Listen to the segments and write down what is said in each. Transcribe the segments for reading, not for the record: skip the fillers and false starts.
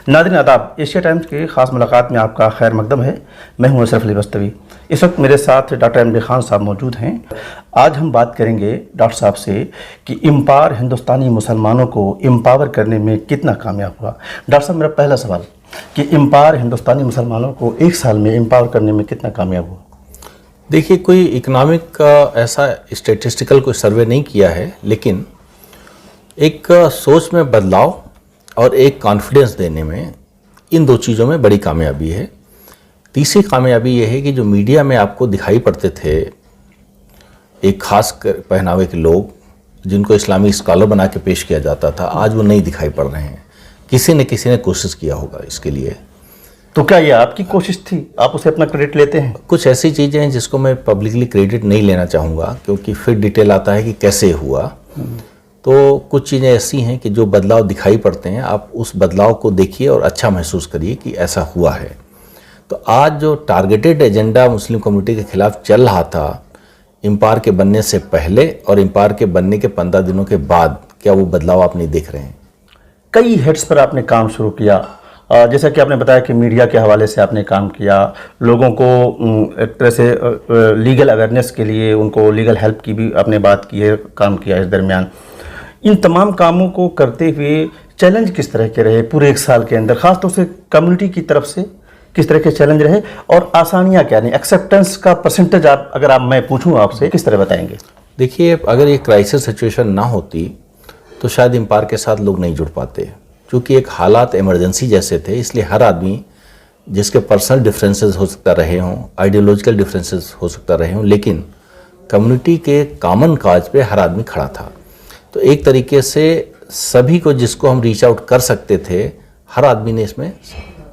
नाज़रीन आदाब, Asia times की ख़ास मुलाकात में आपका खैर मकदम है। मैं हूं अशरफ अली बस्तवी। इस वक्त मेरे साथ डॉक्टर एमडी खान साहब मौजूद हैं। आज हम बात करेंगे डॉक्टर साहब से कि इम्पावर हिंदुस्तानी मुसलमानों को एम्पावर करने में कितना कामयाब हुआ। डॉक्टर साहब, मेरा पहला सवाल कि इम्पावर हिंदुस्तानी मुसलमानों को एक साल में एम्पावर करने में कितना कामयाब हुआ? देखिए, कोई इकोनॉमिक का ऐसा स्टेटिस्टिकल कोई सर्वे नहीं किया है, लेकिन एक सोच में बदलाव और एक कॉन्फिडेंस देने में, इन दो चीज़ों में बड़ी कामयाबी है। तीसरी कामयाबी ये है कि जो मीडिया में आपको दिखाई पड़ते थे एक खास पहनावे के लोग जिनको इस्लामी स्कॉलर बना के पेश किया जाता था, आज वो नहीं दिखाई पड़ रहे हैं। किसी ने कोशिश किया होगा इसके लिए। तो क्या ये आपकी कोशिश थी? आप उसे अपना क्रेडिट लेते हैं? कुछ ऐसी चीज़ें हैं जिसको मैं पब्लिकली क्रेडिट नहीं लेना चाहूँगा, क्योंकि फिर डिटेल आता है कि कैसे हुआ। तो कुछ चीज़ें ऐसी हैं कि जो बदलाव दिखाई पड़ते हैं, आप उस बदलाव को देखिए और अच्छा महसूस करिए कि ऐसा हुआ है। तो आज जो टारगेटेड एजेंडा मुस्लिम कम्युनिटी के खिलाफ चल रहा था इम्पावर के बनने से पहले और इम्पावर के बनने के 15 दिनों के बाद, क्या वो बदलाव आप नहीं देख रहे हैं? कई हेड्स पर आपने काम शुरू किया, जैसा कि आपने बताया कि मीडिया के हवाले से आपने काम किया, लोगों को एक तरह से लीगल अवेयरनेस के लिए उनको लीगल हेल्प की भी आपने बात की है, काम किया इस दरमियान। इन तमाम कामों को करते हुए चैलेंज किस तरह के रहे पूरे एक साल के अंदर, ख़ासतौर से कम्युनिटी की तरफ से किस तरह के चैलेंज रहे और आसानियाँ क्या नहीं? एक्सेप्टेंस का परसेंटेज आप अगर मैं पूछूं आपसे, किस तरह बताएंगे? देखिए, अगर ये क्राइसिस सिचुएशन ना होती तो शायद इम्पावर के साथ लोग नहीं जुड़ पाते, क्योंकि एक हालात इमरजेंसी जैसे थे। इसलिए हर आदमी, जिसके पर्सनल डिफरेंसेस हो सकता रहे हों, आइडियोलॉजिकल डिफरेंसेस हो सकता रहे हों, लेकिन कम्युनिटी के कॉमन काज पे हर आदमी खड़ा था। तो एक तरीके से सभी को, जिसको हम रीच आउट कर सकते थे, हर आदमी ने इसमें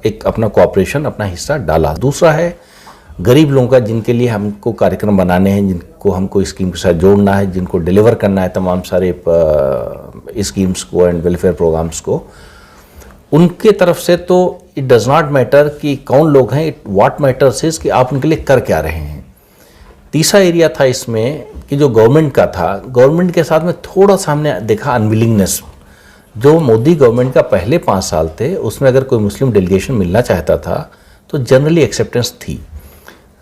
एक अपना कोऑपरेशन, अपना हिस्सा डाला। दूसरा है गरीब लोगों का, जिनके लिए हमको कार्यक्रम बनाने हैं, जिनको हमको स्कीम के साथ जोड़ना है, जिनको डिलीवर करना है तमाम सारे स्कीम्स को एंड वेलफेयर प्रोग्राम्स को। उनके तरफ से तो इट डज़ नॉट मैटर कि कौन लोग हैं, इट व्हाट मैटर्स इज कि आप उनके लिए कर क्या रहे हैं। तीसरा एरिया था इसमें कि जो गवर्नमेंट का था, गवर्नमेंट के साथ में थोड़ा सा हमने देखा अनविलिंगनेस। जो मोदी गवर्नमेंट का पहले 5 साल थे, उसमें अगर कोई मुस्लिम डेलीगेशन मिलना चाहता था तो जनरली एक्सेप्टेंस थी।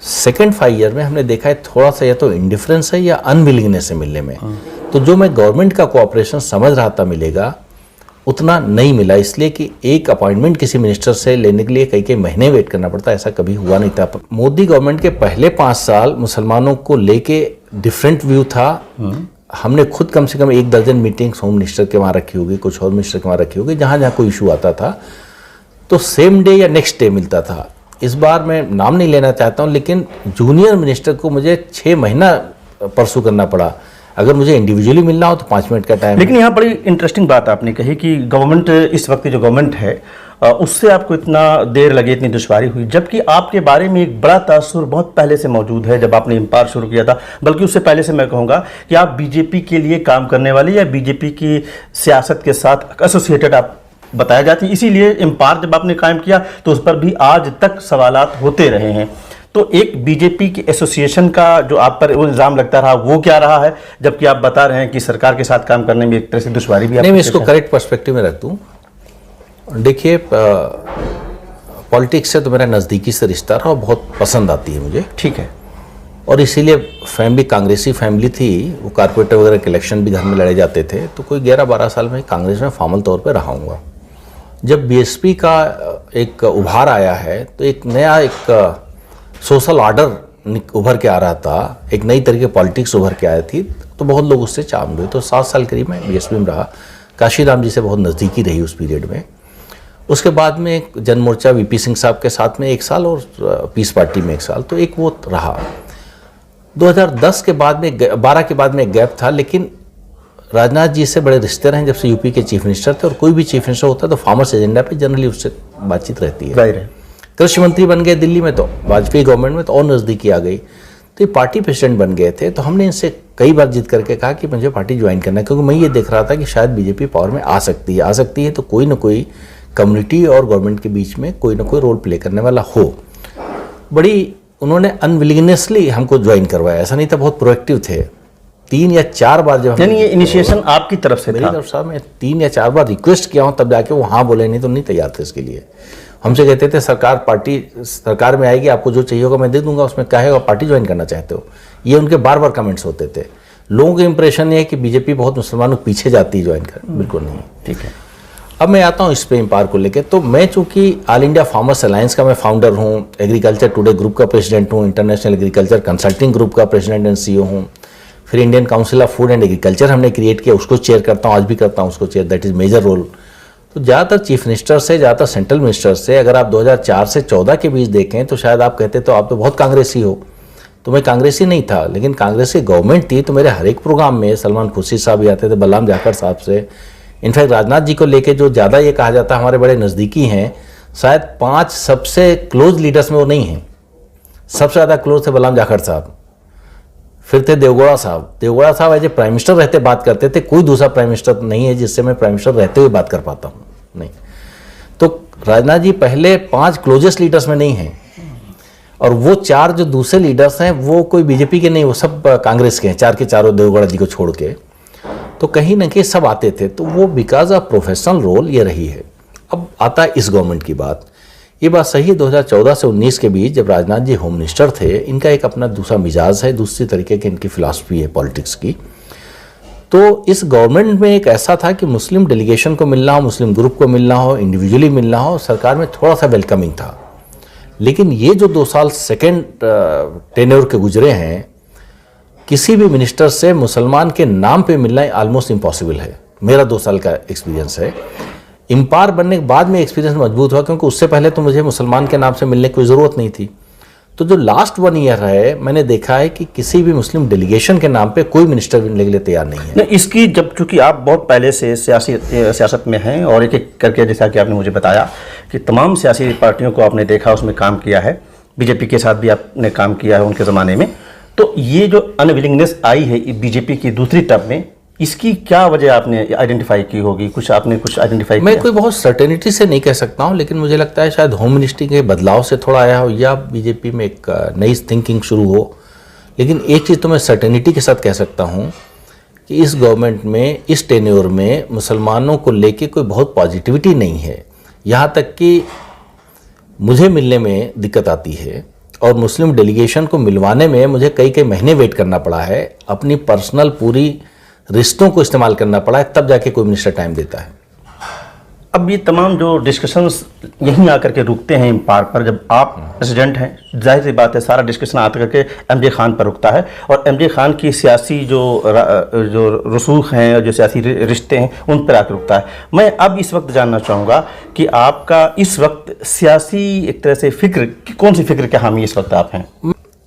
सेकेंड 5 ईयर में हमने देखा है थोड़ा सा या तो इंडिफरेंस है या अनविलिंगनेस है मिलने में। तो जो मैं गवर्नमेंट का कोऑपरेशन समझ रहा था मिलेगा, उतना नहीं मिला। इसलिए कि एक अपॉइंटमेंट किसी मिनिस्टर से लेने के लिए कई महीने वेट करना पड़ता, ऐसा कभी हुआ नहीं था। मोदी गवर्नमेंट के पहले 5 साल मुसलमानों को लेके डिफरेंट व्यू था। हमने खुद कम से कम 1 दर्जन मीटिंग्स होम मिनिस्टर के वहाँ रखी होगी, कुछ और मिनिस्टर के वहाँ रखी होगी, जहाँ जहाँ कोई इशू आता था तो सेम डे या नेक्स्ट डे मिलता था। इस बार मैं नाम नहीं लेना चाहता हूँ, लेकिन जूनियर मिनिस्टर को मुझे 6 महीना परसू करना पड़ा। अगर मुझे इंडिविजुअली मिलना हो तो 5 मिनट का टाइम। लेकिन यहाँ बड़ी इंटरेस्टिंग बात आपने कही कि गवर्नमेंट, इस वक्त जो गवर्नमेंट है, उससे आपको इतना देर लगे, इतनी दुश्वारी हुई, जबकि आपके बारे में एक बड़ा तासुर बहुत पहले से मौजूद है जब आपने इम्पावर शुरू किया था। बल्कि उससे पहले से मैं कहूँगा कि आप बीजेपी के लिए काम करने वाले या बीजेपी की सियासत के साथ एसोसिएटेड आप बताया जाती, इसीलिए इम्पावर जब आपने कायम किया तो उस पर भी आज तक सवालात होते रहे हैं। तो एक बीजेपी की एसोसिएशन का जो आप पर वो इल्ज़ाम लगता रहा, वो क्या रहा है, जबकि आप बता रहे हैं कि सरकार के साथ काम करने में एक तरह से दुश्वारी भी? नहीं, मैं इसको करेक्ट पर्सपेक्टिव में रख दूँ। देखिए, पॉलिटिक्स से तो मेरा नज़दीकी से रिश्ता रहा और बहुत पसंद आती है मुझे। ठीक है। और इसीलिए फैमिली कांग्रेसी फैमिली थी, वो कारपोरेटर वगैरह के इलेक्शन भी घर में लड़े जाते थे। तो कोई 11-12 साल में कांग्रेस में फॉर्मल तौर पे रहा हूँगा। जब बीएसपी का एक उभार आया है तो एक नया एक सोशल ऑर्डर उभर के आ रहा था, एक नई तरीके पॉलिटिक्स उभर के आई थी, तो बहुत लोग उससे चार्म हुए। तो 7 साल करीब मैं बीएसपी में रहा। काशीराम जी से बहुत नज़दीकी रही उस पीरियड में। उसके बाद में एक जन मोर्चा वीपी सिंह साहब के साथ में 1 साल और पीस पार्टी में 1 साल, तो एक वो रहा। 2010 के बाद में 12 के बाद में एक गैप था, लेकिन राजनाथ जी से बड़े रिश्ते रहे जब से यूपी के चीफ मिनिस्टर थे। और कोई भी चीफ मिनिस्टर होता है तो फार्मर्स एजेंडा पे जनरली उससे बातचीत रहती है। कृषि मंत्री बन गए दिल्ली में तो वाजपेयी गवर्नमेंट में तो और नज़दीकी आ गई। तो ये पार्टी प्रेसिडेंट बन गए थे। तो हमने इनसे कई बार जिद करके कहा कि मुझे पार्टी ज्वाइन करना है, क्योंकि मैं ये देख रहा था कि शायद बीजेपी पावर में आ सकती है तो कोई ना कोई कम्युनिटी और गवर्नमेंट के बीच में कोई ना कोई रोल प्ले करने वाला हो। बड़ी उन्होंने अनविलिंगनेसली हमको ज्वाइन करवाया, ऐसा नहीं था, बहुत प्रोएक्टिव थे। 3 या 4 बार जब यानी ये इनिशिएशन आपकी तरफ से मेरी था? तरफ साहब मैं 3 या 4 बार रिक्वेस्ट किया हूँ, तब जाके वो हाँ बोले, नहीं तो नहीं तैयार थे इसके लिए। हमसे कहते थे सरकार में आएगी, आपको जो चाहिए होगा मैं दे दूंगा, उसमें क्या है, पार्टी ज्वाइन करना चाहते हो, ये उनके बार बार कमेंट्स होते थे। लोगों के इंप्रेशन ये है कि बीजेपी बहुत मुसलमानों के पीछे जाती है ज्वाइन कर, बिल्कुल नहीं। ठीक है, अब मैं आता हूँ इस पे इम्पार को लेके। तो मैं चूंकि ऑल इंडिया फार्मर्स अलायंस का मैं फाउंडर हूँ, एग्रीकल्चर टुडे ग्रुप का प्रेसिडेंट हूँ, इंटरनेशनल एग्रीकल्चर कंसल्टिंग ग्रुप का प्रेसिडेंट एंड CEO हूँ, फिर Indian council of food and agriculture हमने क्रिएट किया, उसको चेयर करता हूँ, आज भी करता हूँ उसको chair, that is major role. तो ज़्यादातर चीफ मिनिस्टर से, ज़्यादातर सेंट्रल मिनिस्टर से अगर आप 2004 से 14 के बीच देखें तो शायद आप कहते तो आप तो बहुत कांग्रेसी हो, तो मैं कांग्रेसी नहीं था, लेकिन कांग्रेस की गवर्नमेंट थी तो मेरे हर एक प्रोग्राम में सलमान खुर्शीद साहब भी आते थे, बलराम जाखड़ साहब से, इनफैक्ट राजनाथ जी को लेके जो ज़्यादा ये कहा जाता है हमारे बड़े नज़दीकी हैं, शायद 5 सबसे क्लोज लीडर्स में वो नहीं हैं। सबसे ज़्यादा क्लोज थे बलराम जाखड़ साहब, फिर थे देवगौड़ा साहब एज ए प्राइम मिनिस्टर रहते बात करते थे, कोई दूसरा प्राइम मिनिस्टर नहीं है जिससे मैं प्राइम मिनिस्टर रहते हुए बात कर पाता हूँ, नहीं। तो राजनाथ जी पहले 5 क्लोजेस्ट लीडर्स में नहीं हैं, और वो 4 जो दूसरे लीडर्स हैं वो कोई बीजेपी के नहीं, वो सब कांग्रेस के हैं, 4 के चारों देवगौड़ा जी को छोड़ के। तो कहीं ना कहीं सब आते थे, तो वो बिकॉज ऑफ प्रोफेशनल रोल ये रही है। अब आता है इस गवर्नमेंट की बात, ये बात सही है 2014 से 19 के बीच जब राजनाथ जी होम मिनिस्टर थे, इनका एक अपना दूसरा मिजाज है, दूसरी तरीके की इनकी फिलॉसफी है पॉलिटिक्स की। तो इस गवर्नमेंट में एक ऐसा था कि मुस्लिम डेलीगेशन को मिलना हो, मुस्लिम ग्रुप को मिलना हो, इंडिविजुअली मिलना हो, सरकार में थोड़ा सा वेलकमिंग था। लेकिन ये जो 2 साल सेकेंड टेन्योर के गुजरे हैं, किसी भी मिनिस्टर से मुसलमान के नाम पे मिलना ऑलमोस्ट इम्पॉसिबल है, मेरा 2 साल का एक्सपीरियंस है। इम्पार बनने के बाद में एक्सपीरियंस मजबूत हुआ, क्योंकि उससे पहले तो मुझे मुसलमान के नाम से मिलने की कोई ज़रूरत नहीं थी। तो जो लास्ट 1 ईयर है, मैंने देखा है कि किसी भी मुस्लिम डेलीगेशन के नाम पे कोई मिनिस्टर मिलने के लिए तैयार नहीं है। इसकी जब चूंकि आप बहुत पहले से सियासत में हैं और एक एक करके, जैसा कि आपने मुझे बताया कि तमाम सियासी पार्टियों को आपने देखा, उसमें काम किया है, बीजेपी के साथ भी आपने काम किया है उनके ज़माने में, तो ये जो अनविलिंगनेस आई है बीजेपी की दूसरी टर्म में, इसकी क्या वजह आपने आइडेंटिफाई की होगी? कुछ आपने कुछ आइडेंटिफाई किया? मैं कोई बहुत सर्टेनिटी से नहीं कह सकता हूं, लेकिन मुझे लगता है शायद होम मिनिस्ट्री के बदलाव से थोड़ा आया हो, या बीजेपी में एक नई थिंकिंग शुरू हो। लेकिन एक चीज़ तो मैं सर्टेनिटी के साथ कह सकता हूं कि इस गवर्नमेंट में, इस टेन्योर में मुसलमानों को लेके कोई बहुत पॉजिटिविटी नहीं है। यहाँ तक कि मुझे मिलने में दिक्कत आती है, और मुस्लिम डेलीगेशन को मिलवाने में मुझे कई महीने वेट करना पड़ा है, अपनी पर्सनल पूरी रिश्तों को इस्तेमाल करना पड़ा है, तब जाके कोई मिनिस्टर टाइम देता है। अब ये तमाम जो डिस्कशंस यहीं आकर के रुकते हैं इम्पार पर, जब आप प्रेसिडेंट हैं, जाहिर सी बात है सारा डिस्कशन आकर के MJ खान पर रुकता है, और MJ खान की सियासी जो रसूख हैं और जो सियासी रिश्ते हैं उन पर आकर रुकता है। मैं अब इस वक्त जानना चाहूँगा कि आपका इस वक्त सियासी एक तरह से फिक्र, कौन सी फिक्र के हामी इस वक्त आप हैं?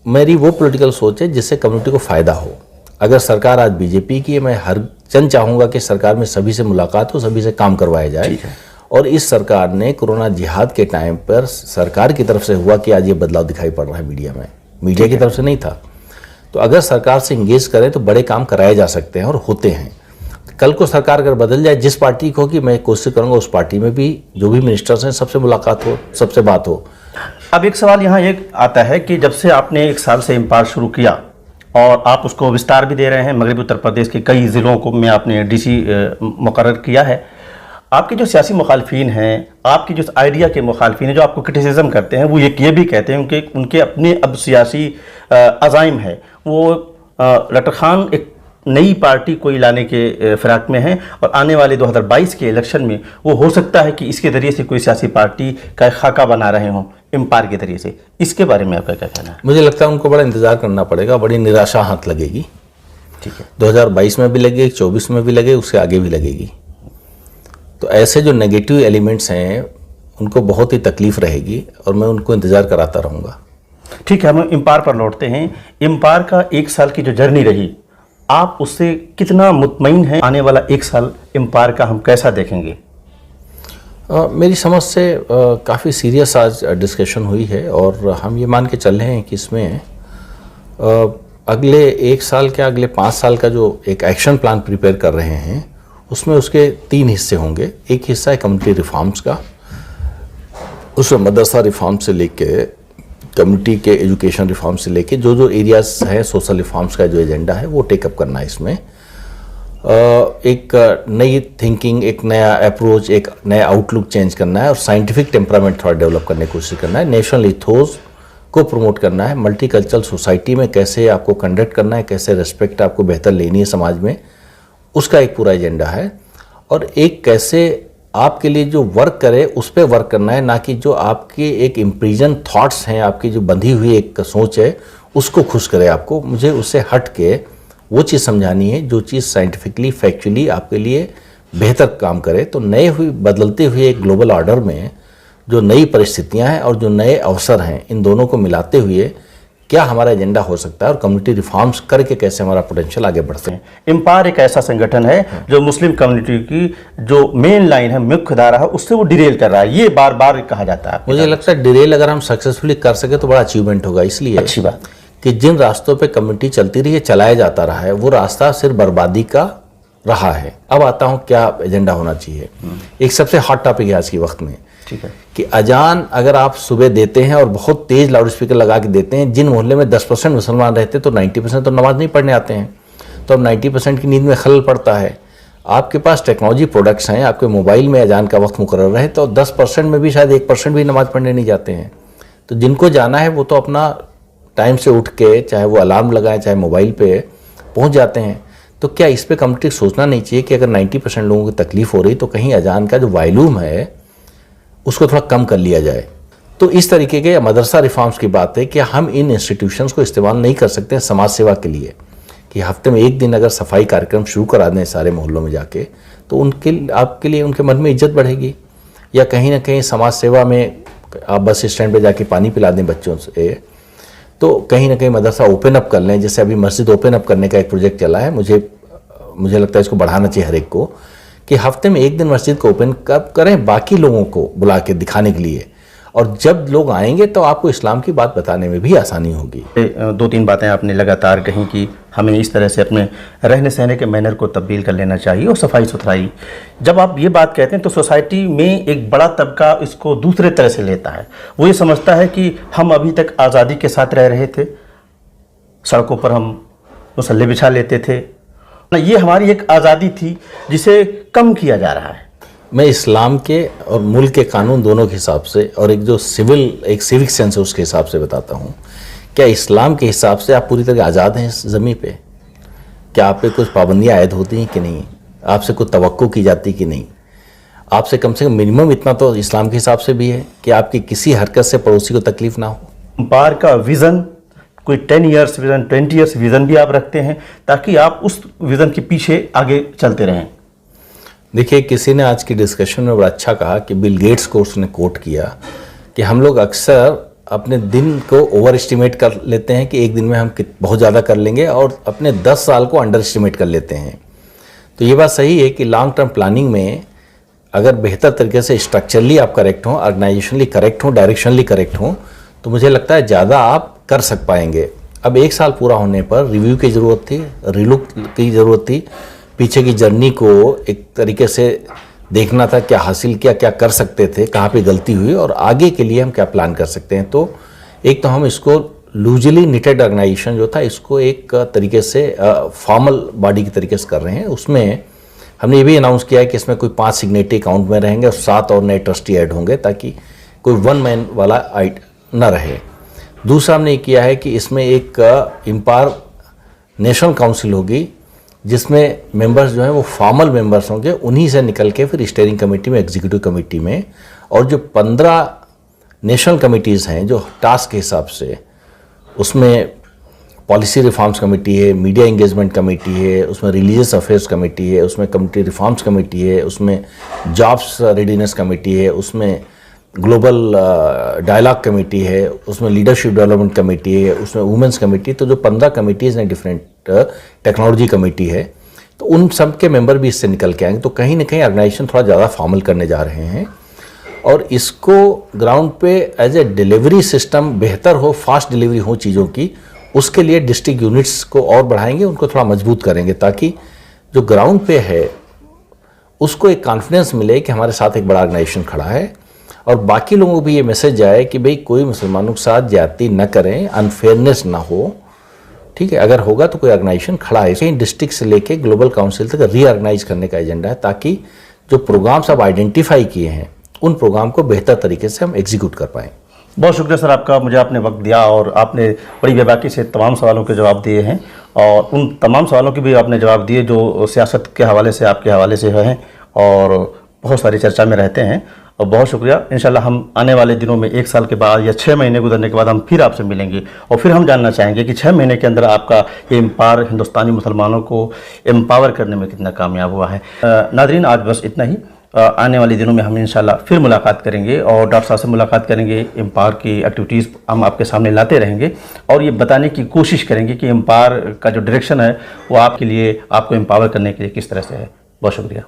मेरी वो पॉलिटिकल सोच है जिससे कम्युनिटी को फ़ायदा हो। अगर सरकार आज बीजेपी की है, मैं हर जन चाहूँगा कि सरकार में सभी से मुलाकात हो, सभी से काम करवाया जाए। और इस सरकार ने कोरोना जिहाद के टाइम पर सरकार की तरफ से हुआ कि आज ये बदलाव दिखाई पड़ रहा है मीडिया में, मीडिया की तरफ से नहीं था। तो अगर सरकार से इंगेज करें तो बड़े काम कराए जा सकते हैं और होते हैं। कल को सरकार अगर बदल जाए, जिस पार्टी को कि मैं कोशिश करूँगा उस पार्टी में भी जो भी मिनिस्टर्स हैं सबसे मुलाकात हो, सबसे बात हो। अब एक सवाल यहाँ एक आता है कि जब से आपने 1 साल से इम्पार शुरू किया और आप उसको विस्तार भी दे रहे हैं, मगरबी उत्तर प्रदेश के कई ज़िलों को में आपने DC मुकर्रर किया है, आपके जो सियासी मुखालफिन हैं, आपकी जो आइडिया के मुखालफिन हैं, जो आपको क्रिटिसिज्म करते हैं, वो ये भी कहते हैं कि उनके अपने अब सियासी अज़ाइम है, वो डॉक्टर खान एक नई पार्टी कोई लाने के फिराक में हैं, और आने वाले 2022 के इलेक्शन में वो हो सकता है कि इसके ज़रिए से कोई सियासी पार्टी का खाका बना रहे हों इम्पार के ज़रिए से। इसके बारे में आपका क्या कहना है? मुझे लगता है उनको बड़ा इंतज़ार करना पड़ेगा, बड़ी निराशा हाथ लगेगी। ठीक है, 2022 में भी लगेगी, 24 में भी लगे, उससे आगे भी लगेगी। तो ऐसे जो नेगेटिव एलिमेंट्स हैं उनको बहुत ही तकलीफ रहेगी, और मैं उनको इंतज़ार कराता रहूँगा। ठीक है, हम इम्पार पर लौटते हैं। इम्पार का 1 साल की जो जर्नी रही, आप उससे कितना मुतमईन हैं? आने वाला 1 साल इम्पार का हम कैसा देखेंगे? मेरी समझ से काफ़ी सीरियस आज डिस्कशन हुई है, और हम ये मान के चल रहे हैं कि इसमें अगले 1 साल के अगले 5 साल का जो एक एक्शन प्लान प्रिपेयर कर रहे हैं, उसमें उसके 3 हिस्से होंगे। एक हिस्सा है कम्युनिटी रिफॉर्म्स का, उसमें मदरसा रिफॉर्म से लेके कम्युनिटी के एजुकेशन रिफॉर्म से लेके जो जो एरियाज है सोशल रिफॉर्म्स का जो एजेंडा है वो टेकअप करना है इसमें। एक नई थिंकिंग, एक नया अप्रोच, एक नया आउटलुक चेंज करना है और साइंटिफिक टेम्परामेंट थोड़ा डेवलप करने की कोशिश करना है। नेशनल इथोस को प्रमोट करना है। मल्टीकल्चरल सोसाइटी में कैसे आपको कंडक्ट करना है, कैसे रेस्पेक्ट आपको बेहतर लेनी है समाज में, उसका एक पूरा एजेंडा है। और एक कैसे आपके लिए जो वर्क करे उस पर वर्क करना है, ना कि जो आपके एक इम्प्रीजन थॉट्स हैं, आपकी जो बंधी हुई एक सोच है उसको खुश करे आपको। मुझे उससे हट के वो चीज़ समझानी है जो चीज़ साइंटिफिकली फैक्चुअली आपके लिए बेहतर काम करे। तो नए हुए बदलते हुए एक ग्लोबल ऑर्डर में जो नई परिस्थितियां हैं और जो नए अवसर हैं, इन दोनों को मिलाते हुए क्या हमारा एजेंडा हो सकता है और कम्युनिटी रिफॉर्म्स करके कैसे हमारा पोटेंशियल आगे बढ़ सकता है। एम्पायर एक ऐसा संगठन है जो मुस्लिम कम्युनिटी की जो मेन लाइन है, मुख्य धारा है, उससे वो डिरेल कर रहा है, ये बार बार कहा जाता है। मुझे लगता है डिरेल अगर हम सक्सेसफुली कर सके तो बड़ा अचीवमेंट होगा। इसलिए अच्छी बात कि जिन रास्तों पे कम्युनिटी चलती रही है, चलाया जाता रहा है, वो रास्ता सिर्फ बर्बादी का रहा है। अब आता हूँ क्या एजेंडा होना चाहिए। एक सबसे हॉट टॉपिक है आज के वक्त में, ठीक है, कि अजान अगर आप सुबह देते हैं और बहुत तेज लाउड स्पीकर लगा के देते हैं, जिन मोहल्ले में 10% मुसलमान रहते तो 90% तो नमाज नहीं पढ़ने आते हैं, तो अब 90% की नींद में खलल पड़ता है। आपके पास टेक्नोलॉजी प्रोडक्ट्स हैं, आपके मोबाइल में अजान का वक्त मुकर्रर है, तो 10% में भी शायद 1% भी नमाज पढ़ने नहीं जाते हैं। तो जिनको जाना है वो तो अपना टाइम से उठ के, चाहे वो अलार्म लगाएं चाहे मोबाइल पे, पहुंच जाते हैं। तो क्या इस पे कम्युनिटी सोचना नहीं चाहिए कि अगर 90% लोगों को तकलीफ हो रही तो कहीं अजान का जो वॉल्यूम है उसको थोड़ा कम कर लिया जाए। तो इस तरीके के मदरसा रिफॉर्म्स की बात है कि हम इन इंस्टीट्यूशंस को इस्तेमाल नहीं कर सकते हैं समाज सेवा के लिए, कि हफ्ते में एक दिन अगर सफाई कार्यक्रम शुरू करा दें सारे मोहल्लों में जाके, तो उनके आपके लिए उनके मन में इज्जत बढ़ेगी। या कहीं ना कहीं समाज सेवा में आप बस स्टैंड पे जाके पानी पिला दें बच्चों से, तो कहीं ना कहीं मदरसा ओपन अप कर लें। जैसे अभी मस्जिद ओपन अप करने का एक प्रोजेक्ट चला है, मुझे लगता है इसको बढ़ाना चाहिए हर एक को, कि हफ्ते में एक दिन मस्जिद को ओपन कब करें, बाकी लोगों को बुला के दिखाने के लिए। और जब लोग आएंगे तो आपको इस्लाम की बात बताने में भी आसानी होगी। 2-3 बातें आपने लगातार कहीं कि हमें इस तरह से अपने रहने सहने के मैनर को तब्दील कर लेना चाहिए और सफाई सुथराई। जब आप ये बात कहते हैं तो सोसाइटी में एक बड़ा तबका इसको दूसरे तरह से लेता है। वो ये समझता है कि हम अभी तक आज़ादी के साथ रह रहे थे, सड़कों पर हम मुसल्ले बिछा लेते थे, ये हमारी एक आज़ादी थी जिसे कम किया जा रहा है। मैं इस्लाम के और मुल्क के कानून दोनों के हिसाब से और एक जो सिविक सेंस है उसके हिसाब से बताता हूँ। क्या इस्लाम के हिसाब से आप पूरी तरह आज़ाद हैं इस ज़मीन पे? क्या आप पे कुछ पाबंदियाँ आयद होती हैं कि नहीं? आपसे कुछ तवक्को की जाती कि नहीं? आपसे कम से कम मिनिमम इतना तो इस्लाम के हिसाब से भी है कि आपकी किसी हरकत से पड़ोसी को तकलीफ ना हो। बार का विज़न कोई 10 ईयर्स विज़न, 20 ईयर्स विज़न भी आप रखते हैं ताकि आप उस विज़न के पीछे आगे चलते रहें। देखिए, किसी ने आज की डिस्कशन में बड़ा अच्छा कहा कि बिल गेट्स को उसने कोट किया कि हम लोग अक्सर अपने दिन को ओवर एस्टिमेट कर लेते हैं कि एक दिन में हम बहुत ज़्यादा कर लेंगे और अपने 10 साल को अंडर एस्टिमेट कर लेते हैं। तो ये बात सही है कि लॉन्ग टर्म प्लानिंग में अगर बेहतर तरीके से स्ट्रक्चरली आप करेक्ट हों, ऑर्गेनाइजेशनली करेक्ट हों, डायरेक्शनली करेक्ट हों, तो मुझे लगता है ज़्यादा आप कर सक पाएंगे। अब 1 साल पूरा होने पर रिव्यू की ज़रूरत थी, रिलुक की ज़रूरत थी, पीछे की जर्नी को एक तरीके से देखना था, क्या हासिल किया, क्या कर सकते थे, कहाँ पे गलती हुई और आगे के लिए हम क्या प्लान कर सकते हैं। तो एक तो हम इसको लूजली निटेड ऑर्गेनाइजेशन जो था इसको एक तरीके से फॉर्मल बॉडी की तरीके से कर रहे हैं। उसमें हमने ये भी अनाउंस किया है कि इसमें कोई 5 सिग्नेटरी अकाउंट में रहेंगे और 7 और नए ट्रस्टी ऐड होंगे ताकि कोई 1 मैन वाला न रहे। दूसरा हमने ये किया है कि इसमें एक एम्पायर नेशनल काउंसिल होगी जिसमें मेंबर्स जो हैं वो फॉर्मल मेंबर्स होंगे, उन्हीं से निकल के फिर स्टीयरिंग कमेटी में, एग्जीक्यूटिव कमेटी में, और जो 15 नेशनल कमिटीज़ हैं जो टास्क के हिसाब से, उसमें पॉलिसी रिफॉर्म्स कमेटी है, मीडिया एंगेजमेंट कमेटी है, उसमें रिलीजियस अफेयर्स कमेटी है, उसमें कम्युनिटी रिफॉर्म्स कमेटी है, उसमें जॉब्स रेडीनेस कमेटी है, उसमें ग्लोबल डायलॉग कमेटी है, उसमें लीडरशिप डेवलपमेंट कमेटी है, उसमें वुमेंस कमेटी। तो जो 15 कमेटीज़ हैं, डिफरेंट टेक्नोलॉजी कमेटी है, तो उन सब के मेंबर भी इससे निकल के आएंगे। तो कहीं ना कहीं ऑर्गेनाइजेशन थोड़ा ज़्यादा फॉर्मल करने जा रहे हैं और इसको ग्राउंड पे एज ए डिलीवरी सिस्टम बेहतर हो, फास्ट डिलीवरी हो चीज़ों की, उसके लिए डिस्ट्रिक्ट यूनिट्स को और बढ़ाएंगे, उनको थोड़ा मजबूत करेंगे ताकि जो ग्राउंड पे है उसको एक कॉन्फिडेंस मिले कि हमारे साथ एक बड़ा ऑर्गेनाइजेशन खड़ा है और बाकी लोगों को भी ये मैसेज जाए कि भाई कोई मुसलमानों के साथ ज्यादती न करें, अनफेयरनेस ना हो, ठीक है। अगर होगा तो कोई ऑर्गेनाइजेशन खड़ा है, कहीं डिस्ट्रिक्ट से लेके ग्लोबल काउंसिल तक रीऑर्गेनाइज करने का एजेंडा है, ताकि जो प्रोग्राम्स आप आइडेंटिफाई किए हैं उन प्रोग्राम को बेहतर तरीके से हम एग्जीक्यूट कर पाएँ। बहुत शुक्रिया सर आपका, मुझे आपने वक्त दिया और आपने बड़ी बेबाकी से तमाम सवालों के जवाब दिए हैं और उन तमाम सवालों के भी आपने जवाब दिए जो सियासत के हवाले से, आपके हवाले से हैं और बहुत सारी चर्चा में रहते हैं। और बहुत शुक्रिया। इंशाल्लाह हम आने वाले दिनों में 1 साल के बाद या 6 महीने गुजरने के बाद हम फिर आपसे मिलेंगे और फिर हम जानना चाहेंगे कि 6 महीने के अंदर आपका ये एम्पावर हिंदुस्तानी मुसलमानों को एम्पावर करने में कितना कामयाब हुआ है। नादरीन, आज बस इतना ही। आने वाले दिनों में हम इंशाल्लाह फिर मुलाकात करेंगे और डॉक्टर साहब से मुलाकात करेंगे। एम्पावर की एक्टिविटीज़ हम आपके सामने लाते रहेंगे और ये बताने की कोशिश करेंगे कि एम्पावर का जो डायरेक्शन है वो आपके लिए, आपको एम्पावर करने के लिए किस तरह से है। बहुत शुक्रिया।